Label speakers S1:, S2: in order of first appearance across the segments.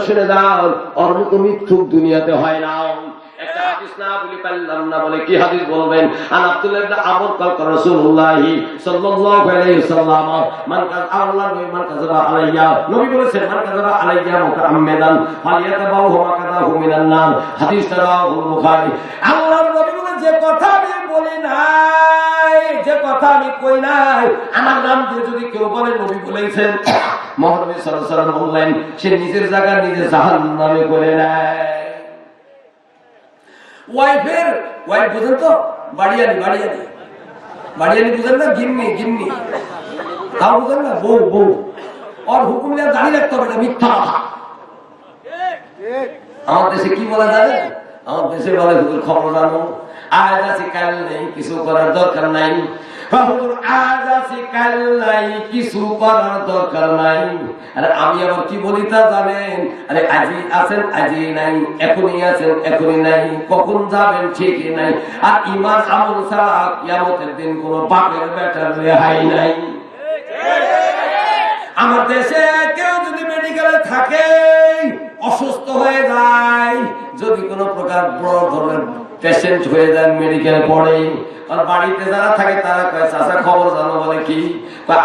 S1: শুনে দাও, ওর মতো মিথ্যুক দুনিয়াতে হয় না। একটা হাদিস না বলি পারলাম না, বলে কি হাদিস বলবেন? আন আব্দুল্লাহ ইবনে আমর قال রাসূলুল্লাহ সাল্লাল্লাহু আলাইহি ওয়াসাল্লাম মান কাজ আল্লাহ মান কাযাবা আলাইয়া, নবী বলেছেন মান কাযাবা আলাইয়া মুতাআম্মিদান ফালিয়াতাবাহু মাকাদাহু মিনান নার। হাদিসটা রাওয়াহুল বুখারী। আল্লাহর নবী বলেন, যে কথা আমি বলি নাই, যে কথা আমি কই নাই, আমার নাম দিয়ে যদি কেউ বলে নবী বলেছেন, মহানবী সাল্লাল্লাহু আলাইহি ওয়াসাল্লাম বললেন, সে নিজের জায়গা নিজে জাহান্নামে করে নেয়। ওয়াইফ বুঝেন তো? বাড়িয়ালি বুঝেন না? গিন্নি তাও বুঝেন না? বউ ওর হুকুম নিয়ে দাঁড়িয়ে রাখতে হবে না, মিথ্যা কথা। আমার দেশে কি বলা যাবে? আমার দেশে বলে হুজুর খবর জানো, আজ আছে কাল নেই, কিছু করার দরকার নাই। আজ আছে কাল নাই, কিছু করার দরকার নাই। আরে আমি আবার কি বলি তা জানেন? আরে আজই আছেন আজই নাই, এখনই আছেন এখনই নাই, কখন যাবেন ঠিকই নাই। আর ঈমান আমল ছাড়া কিয়ামতের দিন কোন বাপের বেটার রেহাই নাই। আমার দেশে কেউ যদি মেডিকেলে থাকে, অসুস্থ হয়ে যায়, যদি কোনো প্রকার বড় ধরনের পেশেন্ট হয়ে যায়, মেডিকেলে পড়ে, আর বাড়িতে যারা থাকে তারা কয় চাচা খবর জানো? বলে কি?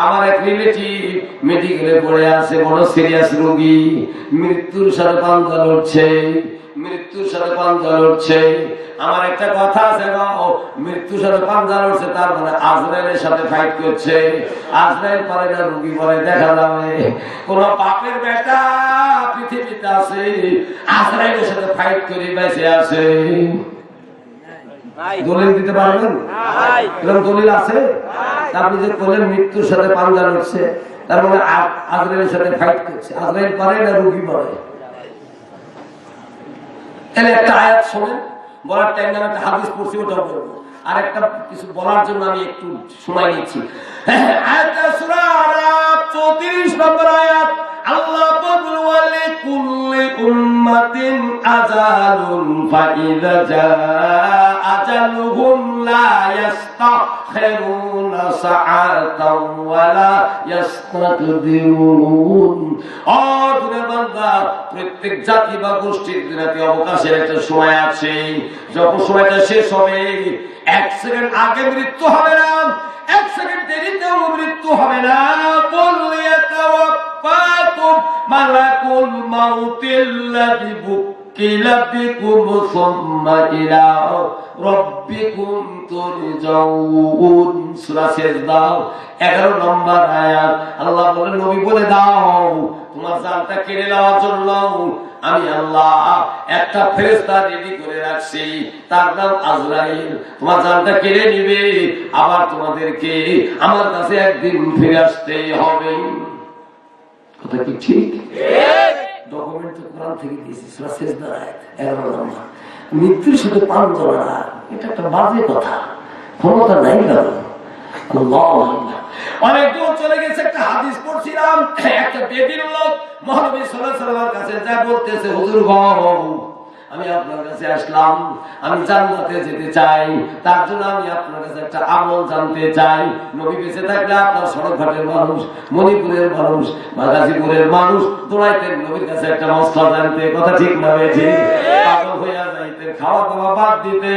S1: আমার এক রিলেটিভ মেডিকেলে পড়ে আছে, বড় সিরিয়াস রোগী, মৃত্যুর সাথে পাঞ্জা লড়ছে। আমার একটা কথা আছে, মৃত্যুর সাথে পাঞ্জা লড়ছে, তার মানে আজরাইলের সাথে ফাইট করছে। আজরাইল পারে না, রোগী পরে দেখা যাবে। কোন পাপের বেটা পৃথিবীতে আছে আজরাইলের সাথে ফাইট করে বেঁচে আছে? দলিল দিতে পারবেন? এরকম দলিল আছে? আপনি যে বলেন মৃত্যুর সাথে পাঞ্জা লড়ছে, তার মানে আজরাইলের সাথে ফাইট করছে। আজরাইল পারে না, রোগী পারে। তাহলে একটা আয়াত শোনেন, বলার টাইম না, একটা হাদিস পড়ছি, ওটাও বলবো। আর একটা কিছু বলার জন্য আমি একটু সময় নিচ্ছি। আয়াতটা সূরা আরাফ 34 নম্বর আয়াত। আল্লাহ বলেন, ওয়ালিকুল্লি উম্মাতিন আজালুন ফাইযা জাআ আজালুহুম লা ইস্তাখিরুনা সাআতাও ওয়া লা ইস্তাকদিরুন। ও দুনিয়ার বান্দা, প্রত্যেক জাতি বা গোষ্ঠীর দুনিয়াতে অবকাশের একটা সময় আছে। যখন সময়টা শেষ হবে, 1 সেকেন্ড আগে মৃত্যু হবে না, 1 সেকেন্ড দেরিতেও মৃত্যু হবে না। মালাকুল মাউতিল্লাযী বুকিলা বিকুম সুম্মা ইলা রাব্বিকুম তুরজাউন। সূরা সিজদা 11 নম্বর আয়াত। আল্লাহ বলেন, নবী বলে দাও, তোমার জানটা কেড়ে নেওয়ার জন্য আমি আল্লাহ একটা ফেরেশতা রেডি করে রাখছি, তার নাম আজরাইল। তোমার জানটা কেড়ে নিবে, আবার তোমাদেরকে আমার কাছে একদিন ফিরে আসতে হবে। কথা কি ঠিক? ডকুমেন্ট তো কোরআন থেকে দিয়েছি, সূরা সিজদা 11 নম্বর। মৃত্যুর সাথে পাঞ্জা লড়া, এটা একটা বাজে কথা, ক্ষমতা নাই কারণ। অনেক দূর চলে গেছে। একটা হাদিস পড়ছিলাম, একটা বেদির লোক মহানবী সাল্লাল্লাহু আলাইহি ওয়াসাল্লামের কাছে যা বলতেছে, হুজুর গো, আমি আপনার কাছে আসলাম, আমি জান্নাতে যেতে চাই, তার জন্য আমি আপনার কাছে একটা আমল জানতে চাই। নবী বেঁচে থাকলে আপনার সড়কঘাটের মানুষ, মণিপুরের মানুষ, গাজীপুরের মানুষ দৌড়াইতেন নবীর কাছে একটা মশলা জানতে। কথা ঠিক না বেঠি? পাগল হইয়া যাইতেন, খাওয়া দাওয়া বাদ দিতে,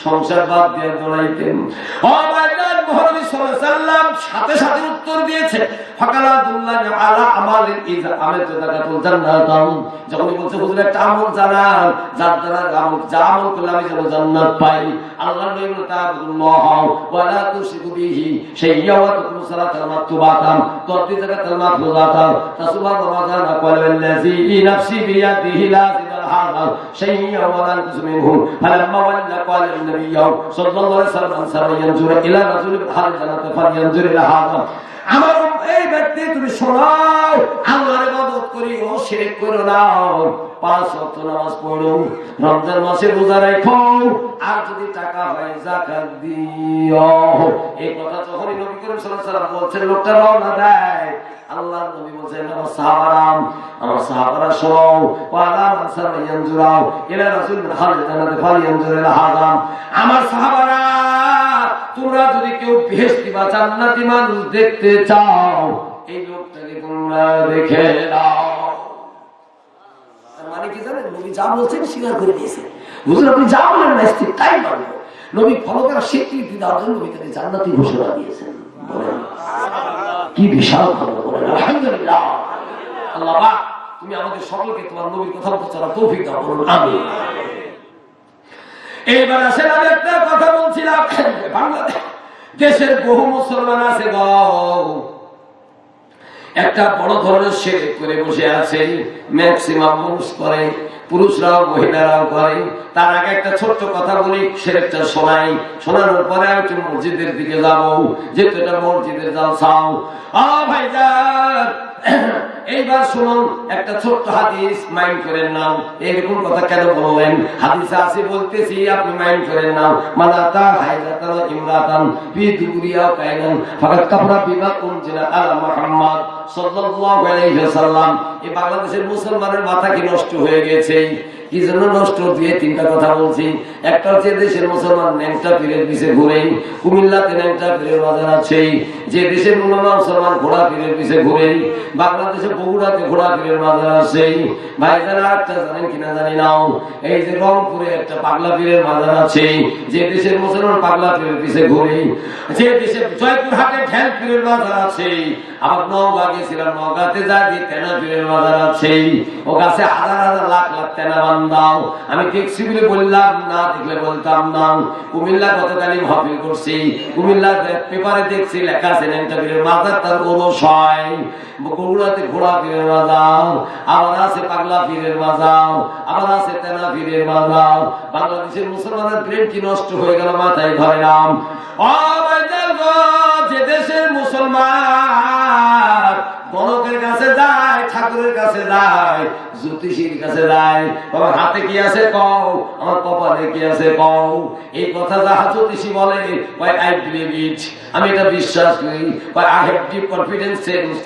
S1: সংসার বাদ দিয়ে দৌড়াইতেন। মহানবী সাল্লাল্লাহু আলাইহি ওয়াসাল্লাম সাথে সাথে উত্তর দিয়েছে, ফাকালাতুল্লাহ আলা আমালিন ইযা আমালতু যাকাতুল জান্নাত। যখন বলছে হুজুর একটা আমল জানান, যার দ্বারা যা আমল করলে আমি যেন জান্নাত পাই। আল্লাহর নবী বলেন, তাআবুদুল্লাহ ওয়া লা তুশরিকু বিহি শাইয়্যা ওয়া তুকিমু সালাতাল মাকতুবাতান তু'তি যাকাতাল মাফরুযাতান তাসুমা রমাদান ওয়াল্লাযী নাফসি বিয়াদিহি লা হাযা শাইয়্যা ওয়া লা তুসমিনহু ফালাম্মা ওয়াল্লা ক্বালা আন-নাবিয়্য সাল্লাল্লাহু আলাইহি ওয়াসাল্লাম সারায়ানজুরু ইলা রাজুলিন হারাজানাতে ফারয়ানজুরু ইলা হাযা। আমার এই ব্যক্তি, তুমি শোনাও, আল্লাহর ইবাদত করিও, শিরক করো না, 5 ওয়াক্ত নামাজ পড়ো, রমজান মাসে রোজা রাখো, আর যদি টাকা হয় যাকাত দিও। এই কথা যখন নবী করিম সাল্লাল্লাহু আলাইহি ওয়াসাল্লাম বলছেন, লোকটা রওনা দেয়। আল্লাহর নবী বলেন, আমার সাহাবারা শোনো, ওয়ালা মানসারা ইয়ানজুরাও ইলা রাসূলিন হারাজানাতে ফারয়ানজুরু ইলা হাযা। আমার সাহাবারা, তোমরা যদি কেউ বেহেশতি বা জান্নাতি মানুষ দেখতে চাও, এই লোকটাকে তোমরা দেখে নাও। যা বলছেন স্বীকার করে দিয়েছে। হুজুর আপনি যা বলেন না স্থির তাই মানবো। নবী ফলকের স্বীকৃতি দেওয়ার জন্য নবী তাকে জান্নাতি ঘোষণা দিয়েছেন। বলেন কি বিশাল খবর, বলেন আলহামদুলিল্লাহ। আল্লাহ পাক তুমি আমাদের সকলকে তোমার নবীর কথা মতো চলার তৌফিক দাও, বলুন আমিন। এইবার আসেন আমি একটা কথা বলছিলাম, বাংলাদেশ দেশের বহু মুসলমান আছে গো, একটা বড় ধরনের শিরক করে বসে আছে। ম্যাক্সিমাম মানুষ করে, পুরুষরাও মহিলারাও করে। তার আগে একটা ছোট্ট কথা বলি, শিরকটা শোনাই, শোনানোর পরে আমি একটু মসজিদের দিকে যাবো, যেহেতু এটা মসজিদের জালসাও। ভাইজান এইবার শুনুন একটা ছোট্ট হাদিস, মাইন্ড করেন নাও। এরকম কথা কেন বললেন? হাদিস আছে বলতেছি, আপনি মাইন্ড করেন নাও। মানাতা হাইজাতান ইমরাতান ফি দুবুরিয়া কায়নান ফাকাত কাফরা বিমা উনজিলা আলা মুহাম্মদ সাল্লাল্লাহু আলাইহি ওয়াসাল্লাম। এই বাংলাদেশের মুসলমানের মাথা কি নষ্ট হয়ে গেছে? কি জন্য নষ্ট? দুই তিনটা কথা বলছি। একটা হচ্ছে দেশের মুসলমান ন্যাংটা পীরের পিছে ঘুরে, কুমিল্লাতে ন্যাংটা পীরের বাজার আছে। যে দেশের মুসলমান ঘোড়া পীরের পিছে ঘুরে, বাংলাদেশে বগুড়াতে ঘোড়া পীরের বাজার আছে। ভাইজান একটা জানেন কিনা জানি নাও, এই যে রংপুরে একটা পাগলা পীরের বাজার আছে। যে দেশের মুসলমান পাগলা পীরের পিছে ঘুরে, যে দেশে জয়পুরহাটে ঢেল পীরের বাজার আছে। আবার নওগাঁ গেছিলাম, নওগাঁতে যা যে তেনা পীরের বাজার আছে। ও কাছে হাজার হাজার লাখ লাখ তেনা বান্দাও। আমি দেখছি বলে বললাম, না দেখলে বলতাম না। কুমিল্লা গতকালই মাহফিল করছি, কুমিল্লা পেপারে দেখছি লেখা আছে ন্যাংটা পীরের মাজার তার ওরস হয়। বগুড়াতে ঘোড়া পীরের মাজার, আবার আছে পাগলা পীরের মাজার, আবার আছে তেনা পীরের মাজার। বাংলাদেশের মুসলমানের ব্রেন কি নষ্ট হয়ে গেল, মাথায় ধরে নাম। যে দেশের মুসলমান গণকের কাছে যায়, ঠাকুরের কাছে যায়, জ্যোতিষীর কাছে যায়, বাবা হাতে কি আছে কও, আমার কপালে কি আছে কও। এই কথা যাহা জ্যোতিষী বলে, আই বিলিভ ইট, আমি এটা বিশ্বাস করি। I have deep confidence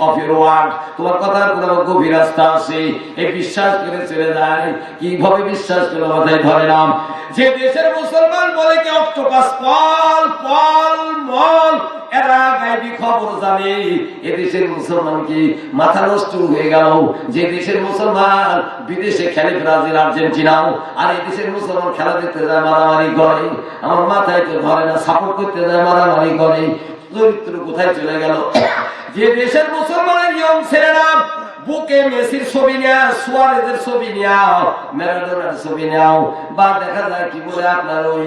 S1: of your word, তোমার কথার কোনো গভীর আস্থা আছে। এই বিশ্বাস করে চলে যায়। কিভাবে বিশ্বাস করে, মাথায় ধরে নাম। যে দেশের মুসলমান বলে কি অক্টোপাস পল পল মল, এরা গাইবি খবর জানে। এদেশের মুসলমান কি মাথা নষ্ট হয়ে গেল? যে দেশের মুসলমান বিদেশে খেলে ব্রাজিল আর্জেন্টিনাও, আর এদেশের মুসলমান খেলা দেখতে যায় মারামারি করে। আমার মাথায় তো ধরে না, সাপোর্ট করতে যায় মারামারি করে। চরিত্র কোথায় চলে গেল? যে দেশের মুসলমানের ইয়ং ছেলেরা বুকে মেসির ছবি নেয়া, সুয়ারেজের ছবি নেও, ম্যারাডোনার ছবি নেও, বা দেখা যায় কি বলে আপনার ওই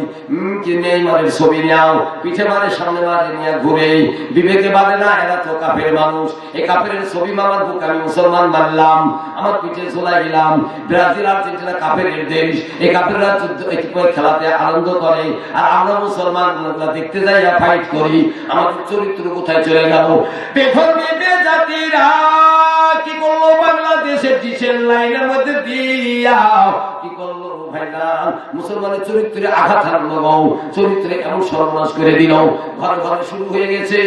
S1: নেইমারের ছবি নেও, পিঠে মারে সামনে মারে নিয়ে ঘুরে। বিবেকে বাদে না, এরা তো কাফের মানুষ। এই কাফের ছবি মামার বুক আমি মুসলমান মানলাম, আমার পিঠে ঝোলাই দিলাম। ব্রাজিল আর্জেন্টিনা কাফের দেশ, এই কাফেররা খেলাতে আনন্দ করে, আর আমরা মুসলমান দেখতে যাই, ফাইট করি। আমাদের চরিত্র কোথায় চলে গেল? বেধর্মী বেজাতিরা কি করলো বাংলাদেশের ডিসেল লাইনের মধ্যে দিয়া, কি করলো ভাইজান? মুসলমানের চরিত্রে আঘাত হারলো, চরিত্রে এমন সর্বনাশ করে দিল। ঘরে ঘরে শুরু হয়ে গেছে।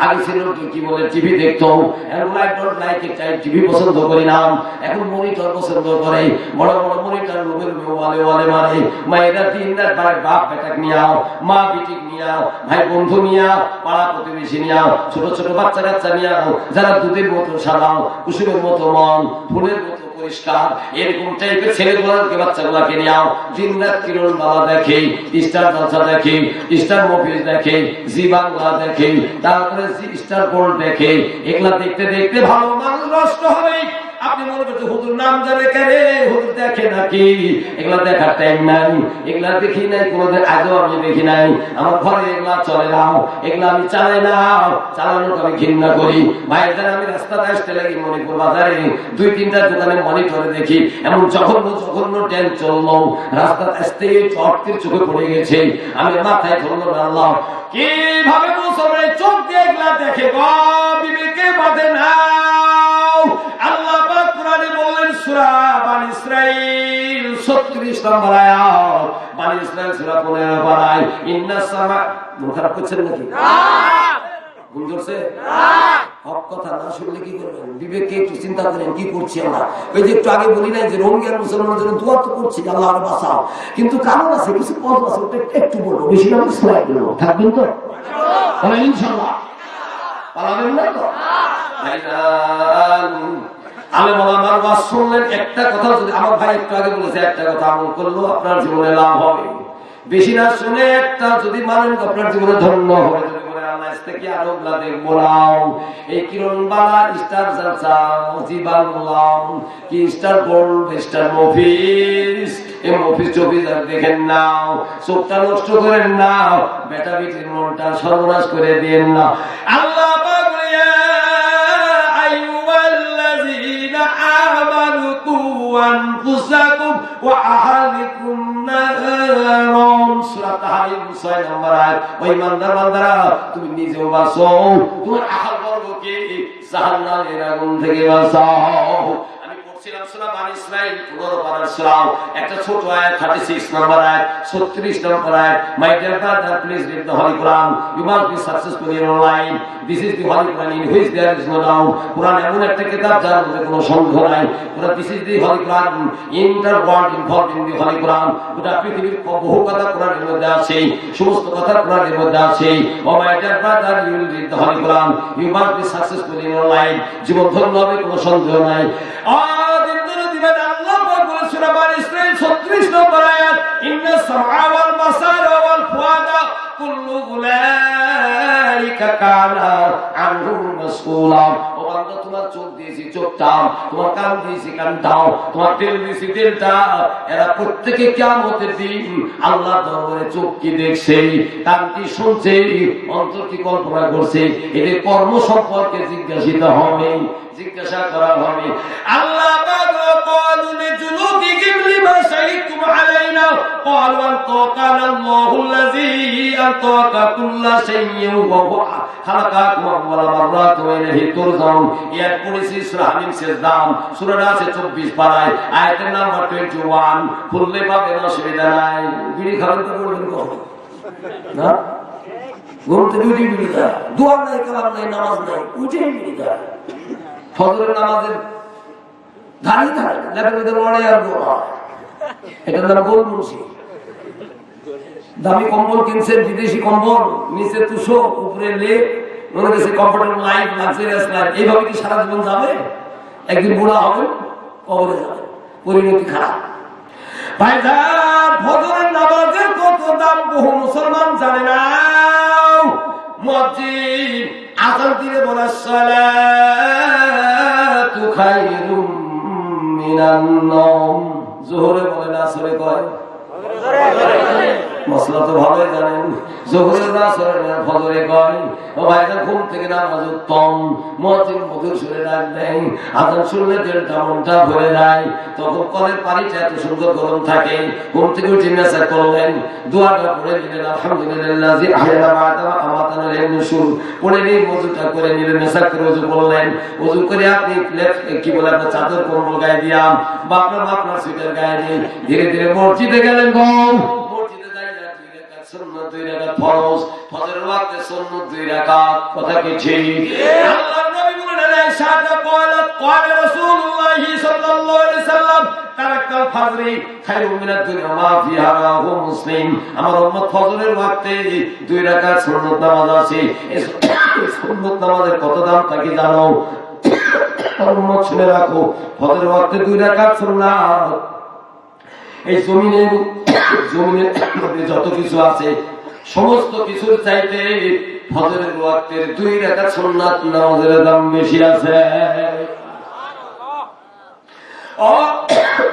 S1: আগে ছিল কি বলে টিভি দেখতো, এখন টিভি পছন্দ করি না, এখন মনিটর পছন্দ করে। বড় বড় মনিটর রুমের ওয়ালে ওয়ালে মারে। মায়েরা দিন রাত বাপ বেটাক নিয়াও, মা বিটিক নিয়াও, ভাই বন্ধু নিয়াও, পাড়া প্রতিবেশী নিয়াও, ছোট ছোট বাচ্চা কাচ্চা নিয়াও, যারা দুধের মতো সাদাও, কুসুমের মতো মন, ফুলের মতো পরিষ্কার, এরকম টাইপের ছেলেগুলোকে বাচ্চাগুলাকে নিয়াও। দিন রাত কিরণ বাবা দেখে, স্টার জলসা দেখে, স্টার মুভিজ দেখে, জি বাংলা দেখে, তারপরে স্টার গোল্ড দেখে। এগুলা দেখতে দেখতে ভালো মানুষ নষ্ট হবে। আপনি মনে করছেন হুজুর নাম জানে কেন, হুজুর দেখে নাকি? এগুলা দেখার টাইম নাই, এগুলা দেখি নাই কোনোদিন, আগেও আমি দেখি নাই। আমার ঘরে এগুলা চলে না, এগুলা আমি চালাই না, চালানোর আমি ঘৃণা করি। ভাইজান আমি রাস্তাতে আসতে লাগি মণিপুর বাজারে, দুই তিনটা দোকানে মনিটরে দেখি এমন জঘন্য জঘন্য ট্রেন চললো, রাস্তাতে আসতে চটকির চোখে পড়ে গেছে। আমি মাথায় ধরলো না, আল্লাহ কিভাবে মুসলমানের চোখ দিয়ে এগুলা দেখে গো, বিবেকে বাঁধে না। আল্লাহ পাক কোরআনে বলেন সূরা বানি ইসরাঈল 36 নম্বর আয়াত, বানি ইসরাঈল সূরা 15 নম্বর আয়াত, ইন্নাস সামা। মন খারাপ করছেন নাকি? না। ভুল করছে? না। হক কথা না শুনলে কি করবেন? বিবেককে একটু চিন্তা করেন, কি করছি আমরা? ওই যে একটু আগে বলি নাই যে রোহিঙ্গা মুসলমানের জন্য দোয়া তো করছি, আল্লাহ আর বাঁচাও, কিন্তু কারণ আছে, কিছু পথ আছে, ওটা একটু বলবো, বেশি না সবাই বলবো। থাকবেন তো? ইনশাআল্লাহ পালাবেন না তো? আলেম ওলামার ওয়াজ শুনলেন, একটা কথা যদি আমার ভাই একটু আগে বলেছে, একটা কথা আমল করলেও আপনার জীবনে লাভ হবে। বেশি না শুনে একটা যদি মানেন আপনার জীবনে ধন্য হবে। যদি বলেন আল্লাহ থেকে আরো দেখবো নাও, এই কিরণ বালা স্টার জীবান কি স্টার গোল্ড স্টার মফিস, এই মফিস চফিস আর দেখেন নাও, চোখটা নষ্ট করেন নাও, বেটা বেটির মনটা সর্বনাশ করে দিয়েন না। আল্লাহ أنفسكم وأهلكم نارا সূরা তাহরিম 6 নম্বর আয়াত। ওই বান্দারা তুমি নিজেও বাঁচো, তোমার আহল বর্গকে জাহান্নামের আগুন থেকে বাঁচাও। আমি পড়ছিলাম সূরা বানী ইসরাঈল 15 পারার সূরা, একটা ছোট আয়াত 36 নম্বর আয়াত, 36 নম্বর আয়াত। My dear brother, please read the Holy Quran. You must be successful in your life. This is the Holy Quran in which there is no doubt. Quran এমন একটা কিতাব যার মধ্যে কোনো সন্দেহ নাই। Quran, this is the Holy Quran. Interword involved in the Holy Quran. গোটা পৃথিবীর বহু কথা কোরআনের মধ্যে আছে, সমস্ত কথা কোরআনের মধ্যে আছে। Oh my dear brother, you will read the Holy Quran. You must be successful in your life. জীবন ধন্য হবে, কোনো সন্দেহ নাই। আল্লাহ বলেন সূরা বানী ইসরাঈল 36 নম্বর আয়াত, ইন্না সামআ ওয়াল বাসারা ওয়াল ফুআদা কুল্লু উলাইকা কানা আনহু মাসউলা। ও বান্দা, তোমার চোখ দিয়েছি চোখটা, তোমার কান দিয়েছি কানটাও, তোমার দিল দিয়েছি দিলটা, এরা প্রত্যেকে কিয়ামতের দিন আল্লাহর দরবারে চোখ কি দেখছে, কান কি শুনছে, অন্তর কি কল্পনা করছে, এদের কর্ম সম্পর্কে জিজ্ঞাসিত হবে, জিজ্ঞাসা করা হবে। আল্লাহ قالوا لجلودهم لما شهدتم علينا قالوا أنطقنا الله الذي أنطق كل شيء وهو خلقكم أول مرة وإليه ترجعون। এরপরে সূরা হামিম সেজদাম, সূরাটা আছে 24 পারায়, আয়াতের নাম্বার 21। খুললে পাবেন, অসুবিধা নাই। বিড়ি খাবেন তো বলবেন কখন না, ঘুম থেকে উঠে বিড়ি খায়, দোয়া নাই, কালাম নাই, নামাজ নাই, উঠে বিড়ি খায়। ফজরের নামাজের ধারি ধারে লেপের ভিতরে লড়াই আর দোয়া, এটার দ্বারা গোল মুন্সি। দামি কম্বল কিনছেন, বিদেশি কম্বল, নিচে তুষো, উপরে লে, মনে করছে কমফোর্টেবল লাইফ, লাক্সারিয়াস লাইফ। এইভাবে কি সারা জীবন যাবে? একদিন বুড়া হবে, কবরে যাবে, পরিণতি খারাপ। ভাইজান, ফজরের নামাজের কত দাম বহু মুসলমান জানে না। মসজিদ আযান দিলে বলে সালাতু খায়রুম মিনান নাওম, যোহরে বলে না আসরে কয়, মশলা তো ভালোই জানেন, যোহরে না আসরে না ফজরে কয়। ও ভাইজান, ঘুম থেকে নামাজ উত্তম, মুয়াজ্জিন মধুর সুরে ডাক দেয়, আযান শুনলে দিলটা মনটা ভরে যায়, তখন কলের পানিটা এত সুন্দর গরম থাকে। ঘুম থেকে উঠে নেশা করলেন, দোয়াটা পড়ে দিলেন, আলহামদুলিল্লাহি আহইয়ানা বা'দা মা আমাতানা লিন নুশুর, পড়ে নিয়ে ওযুটা করে নিলেন, নেশা করে ওযু করলেন। ওযু করে আপনি কি বলে আপনার চাদর কম্বল গায়ে দিয়াম বা আপনার সুইটার গায়ে দিয়ে ধীরে ধীরে মসজিদে গেলেন। মসজিদে যাই না, 2 রাকাত সুন্নাত, 2 রাকাত ফরজ, ফজরের ওয়াক্তে সুন্নাত 2 রাকাত, কথা কি ঠিক? আল্লাহর নবী বলেন, আয়েশা قالت قال رسول الله صلى الله عليه وسلم ترك الفجر خير من الدنيا ما فيها رواه মুসলিম। আমার উম্মত ফজরের ওয়াক্তে 2 রাকাত সুন্নাত নামাজ আছে। এই সুন্নাত নামাজের কত দাম তা কি জানো? উম্মত শুনে রাখো, ফজরের ওয়াক্তে 2 রাকাত সুন্নাত, এই জমিনের মধ্যে যত কিছু আছে সমস্ত কিছুর চাইতে ফজরের ওয়াক্তের 2 রাকাত সুন্নাত নামাজের দাম বেশি আছে। ও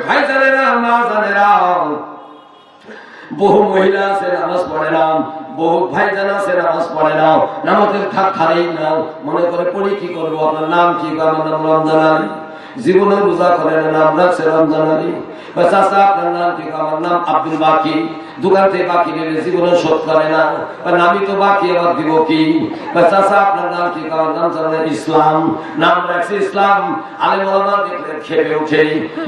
S1: ভাইজানেরা, মা জানেরা, বহু মহিলা আছে নামাজ পড়ে না, বহু ভাইজান আছে নামাজ পড়ে না, নামাজের ধারেই না, মনে করে পড়ি কি করবো, আপনার নাম কি? আমার নাম রমজান আলী। জীবনে রোজা করে না, নাম রাখছে রমজান আলী। চাচা, আপনার নাম কি? আমার নাম আব্দুল বাকি। দোকান থেকে বাকি নিলে জীবনে শোধ করে না, আমি তো বাকি আবার দিব কি? চাচা, আপনার নাম কি? আমার নাম জানেন ইসলাম, নাম রাখছে ইসলাম। আলেম ওলামা দেখলে খেপে উঠে,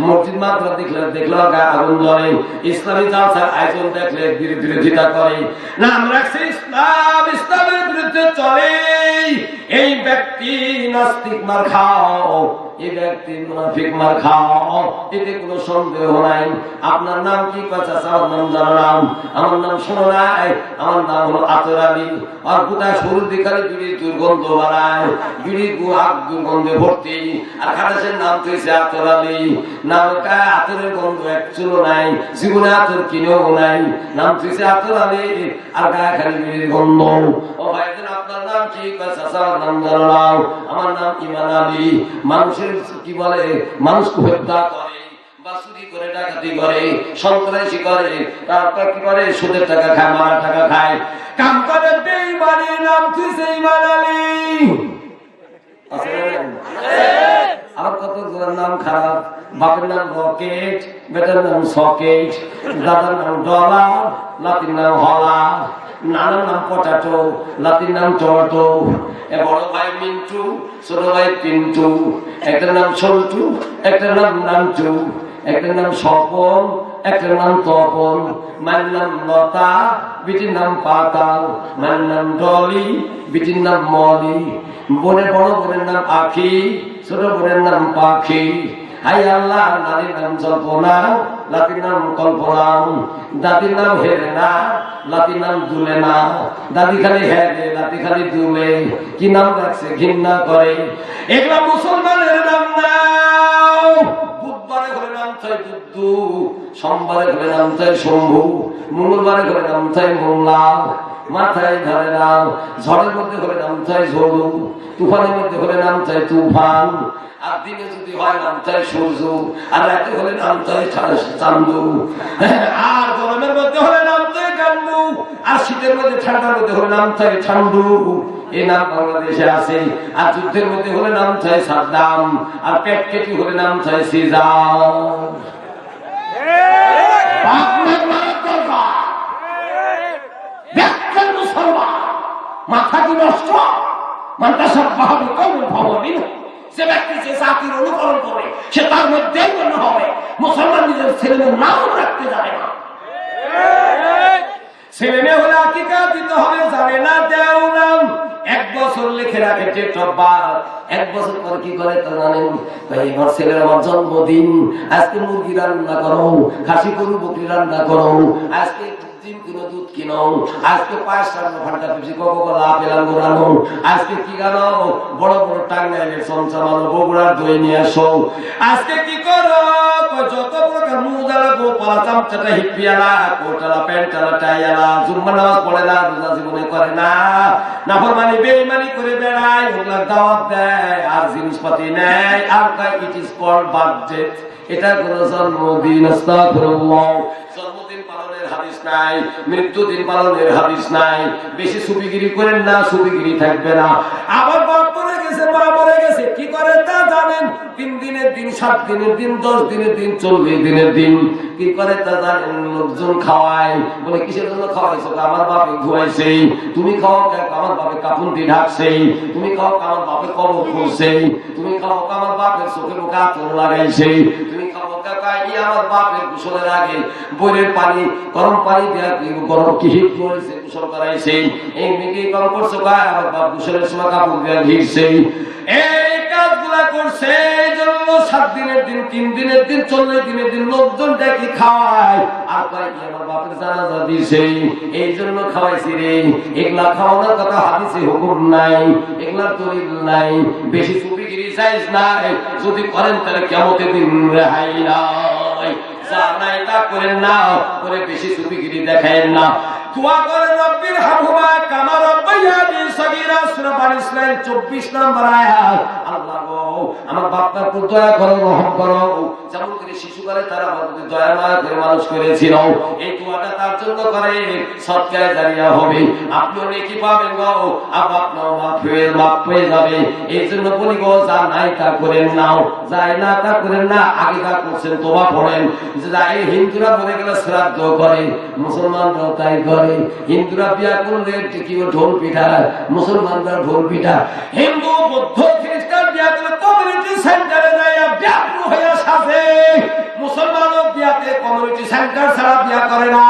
S1: মসজিদ মাদ্রাসা দেখলে গায়ে আগুন জ্বলে, ইসলামী জালসার আয়োজন দেখলে বিরোধিতা করে, নাম রাখছে ইসলাম, ইসলামের বিরুদ্ধে চলে। এই ব্যক্তি নাস্তিক মার খাও, এই ব্যক্তি মুনাফিক মার খাও, এতে কোনো সন্দেহ নাই। আপনার নাম কি? চাচা, আমার নাম জানো না। নাম, আমার নাম শোনো নাই, আমার নাম হলো আতর আলী। আর গোটা শুরুর দিকে বিড়ির দুর্গন্ধ বাড়ায়, বিড়ির দুর্গন্ধে ভর্তি। আর খাটাসের নাম তো হয়েছে আতর আলী। নাম আতরের গন্ধ এক চুলো নাই, জীবনে আতর কিনেও নাই, নাম তো হয়েছে আতর আলী। আর গায়ে খালি বিড়ির গন্ধ। ও ভাইদের আপনার নাম কি? চাচার নাম জানো না? আমার নাম ইমান আলী। মানুষের কি বলে, মানুষকে হত্যা করে, চুরি করে, ডাকাতি করে, সন্ত্রাসী করে, তারপর কি করে, সুদের টাকা খায়, মারা টাকা খায়, কাম করে বেঈমানের নাম তুইছে ইমান আলী। আর কত নাম খারাপ, বাপের নাম রকেট, বেটার নাম সকেট, দাদার নাম ডলার, নাতির নাম হলা, নানার নাম পটাটো, নাতির নাম টমেটো, বড় ভাই মিন্টু, ছোট ভাই পিন্টু, একটার নাম সন্টু, একটার নাম নান্টু, একটার নাম স্বপন, একটার নাম তপন, মায়ের নাম লতা, বিটির নাম পাতাল, মায়ের নাম ডলি, বিটির নাম মলি, বোনের বড় বোনের নাম আখি, ছোট বোনের নাম পাখি। হাই আল্লাহ, নারীর নাম জল্পনা, লাতির নাম কল্পনা, দাদির নাম হেরেনা, লাতির নাম দুলেনা, দাদি খালি হেরে, লাতি খালি দুলে, কি নাম রাখছে ঘৃণা করে। এগুলা মুসলমানের নাম না। বুধবারে করে নাম চাই বুদ্ধু, সোমবারে করে নাম চাই শম্ভু, মঙ্গলবারে করে নাম চাই মোল্লা, মাথায় ধরে নাম, ঝড়ের মধ্যে করে নাম চাই ঝড়ু, তুফানের মধ্যে করে নাম চাই তুফান, আর দিনে যদি হয় নাম চাই সূর্য, আর রাতে হলে নাম চাই চান্দু, আর গরমের মধ্যে হলে নাম চাই গান্ডু, আর শীতের মধ্যে ঠান্ডার মধ্যে হলে নাম চাই ঠান্ডু। এই নাম বাংলাদেশে আছে। আর যুদ্ধের মধ্যে হলে নাম চাই সাদ্দাম, আর পেট কেটে হলে নাম চাই সিজার। মাথা কি নষ্ট? যে ব্যক্তি যে জাতির অনুকরণ করে সে তার মধ্যেই গণ্য হবে। মুসলমান নিজের ছেলেমেয়ের নাম রাখতে জানে না। ছেলে মেয়ে হলে আকিকা দিতে হবে, জানে না, দেও নাম। 1 বছর লিখে রাখে ডেট অফ বার্থ, 1 বছর পর কি করে তা জানেন? ভাই আমার ছেলের আমার জন্মদিন, আজকে মুরগি রান্না করো, খাসি গরু বকরি রান্না করো, আজকে ডিম কিনো, দুধ কিনো, আজকে 5 ঘন্টা বেশি কোকা-কোলা আপেল আঙ্গুর আনো, আজকে কি গানো, বড় বড় টাঙ্গাইলের চমচম আনো, বগুড়ার দই নিয়ে আসো, আজকে কি করো, যত প্রকার মুজালা গোপালা চামচাটা হিপিয়ালা কোটালা প্যান্টালা টাইয়ালা, জুম্মা নামাজ পড়ে না, রোজা জীবনে করে না, নাফরমানি বেঈমানি করে বেড়ায়, ওগুলা দাওয়াত দেয় আর জিনিসপাতি নেয়, আর কয় ইট ইজ কল্ড বার্থডে। এটা কোন জন্মদিন? আস্তাগফিরুল্লাহ। জন্মদিন পালনের হাদিস নাই, মৃত্যুদিন পালনের হাদিস নাই। বেশি সুবিগিরি করেন না, সুবিগিরি থাকবে না। আবার বাপ পড়ে গেছে, মা পড়ে গেছে, কি করে তা জানেন? 3 দিনের দিন, 7 দিনের দিন, 10 দিনের দিন, 40 দিনের দিন, কি করে তা জানেন? লোকজন খাওয়ায়, বলে কিসের জন্য খাওয়াইছো? আমার বাপে ঘুমাইছে। তুমি খাও, আমার বাপে কাপুন দিয়ে ঢাকছে। তুমি খাও, আমার বাপে কবর খুলছে। তুমি খাও, আমার বাপের চোখে মুখে আতর লাগাইছে। তুমি খাও, আমার বাপের গোসলের আগে বইয়ের পানি, গরম পানি দেওয়া, গরম কি হিট করেছে, গোসল করাইছে। এই মেয়েকে গরম করছে, আমার বাপ গোসলের সময় কাপড় দেওয়া ঘিরছে। এই কাজগুলা করছে, এই জন্য 7 দিনের দিন, 3 দিনের দিন, 40 দিনের দিন লোকজন ডেকে খাওয়ায়। আর কয় কি আমার বাপের জানাজা দিছে, এই জন্য খাওয়াইছি রে। এগুলা খাওয়ানোর কথা হাদিসে হুকুম নাই, এগুলা দলিল নাই। বেশি সুবিগিরি চাইজ নাই, যদি করেন তাহলে কিয়ামতের দিন রেহাই নাই। যা নাই তা করেন না, করে বেশি সুবিগিরি দেখায়েন না। দোয়া করেন রব্বির হামহুমা কামা রাব্বায়ানি সগীরা, সূরা বানী ইসরাঈল 24 নম্বর আয়াত। আল্লাহ গো, আমার বাপটার উপর দয়া করো, রহম করো, যেমন করে শিশুকালে তারা আমাদের দয়া মায়া করে মানুষ করেছিল। এই দোয়াটা তার জন্য করে, সদকায়ে জারিয়া হবে। আপনিও নেকি পাবেন গো, আপনার মাফ হয়ে যাবে। এই জন্য বলি গো, যা নাই তা করেন না, যাই না তা করেন না। আগে যা করছেন তোবা পড়েন। যাই হিন্দুরা মরে গেলে শ্রাদ্ধ করে, মুসলমানরাও তাই করে। হিন্দুরা বিয়া করলে কি ঢোল পিঠা, মুসলমানরা ঢোল পিঠা। হিন্দু বৌদ্ধ খ্রিস্টান বিয়া করলে কমিউনিটি সেন্টারে যায় ব্যাকুল হয়ে সাজে। মুসলমানও বিয়াতে কমিউনিটি সেন্টার ছাড়া বিয়া করে না।